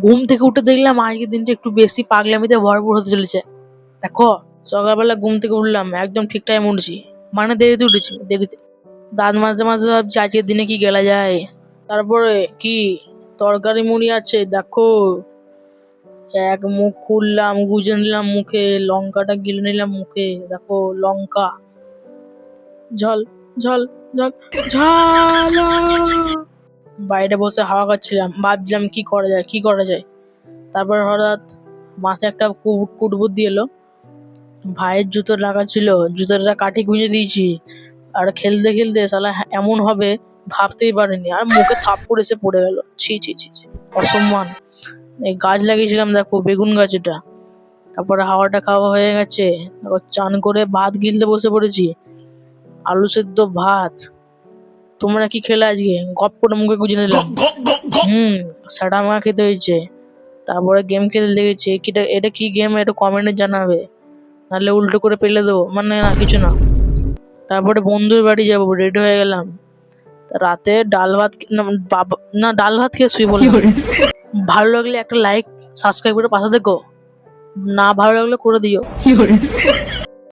ঘুম থেকে উঠে দেখলাম আজকের দিনটা একটু বেশি পাগলামিতে ভরপুর হতে চলেছে। দেখো, সকালবেলা ঘুম থেকে উঠলাম, একদম ঠিক টাইমে উঠেছি, মানে দেরিতে উঠেছি, দেরিতে। দাঁত মাজতে মাজতে ভাবছি আজকের দিনে কি গেলা যায়। তারপরে কি তরকারি মুড়ি আছে দেখো, এক মুখ খুললাম, গুজে নিলাম মুখে, লঙ্কাটা গিলে নিলাম মুখে, দেখো লঙ্কা, ঝল ঝল ঝল ঝাল। বাইরে বসে হাওয়া খাচ্ছিলাম, ভাবছিলাম কি করা যায় কি করা যায়। তারপর হঠাৎ মাথায় একটা কুটবুদ্ধি এলো। ভাইয়ের জুতো লাগা ছিল, জুতোটা কাঠি গুঁজে দিয়েছি, আর খেলতে খেলতে শালা এমন হবে ভাবতেই পারিনি, আর মুখে থাপ্পড় এসে পড়ে গেল। ছি ছি ছি ছি, অসম্মান। এই গাছ লাগিয়েছিলাম দেখো, বেগুন গাছ এটা। তারপরে হাওয়াটা খাওয়া হয়ে গেছে, তারপর চান করে ভাত গিলতে বসে পড়েছি, আলু সেদ্ধ ভাত। তোমরা কি খেলে আজকে? গপ করে মুখে গুঁজে নিলাম। সেটা আমার খেতে হয়েছে। তারপরে গেম খেলতে লেগেছে। এটা কি গেম, এটা কমেন্টে জানাবে, নাহলে উল্টো করে ফেলে দেবো, মানে না কিছু না। তারপরে বন্ধুর বাড়ি যাবো, রেডি হয়ে গেলাম। রাতে ডাল ভাত ডাল ভাত খেয়ে শুয়ে বললাম। ভালো লাগলে একটা লাইক সাবস্ক্রাইব করে পাশে দেখো, না ভালো লাগলে করে দিও।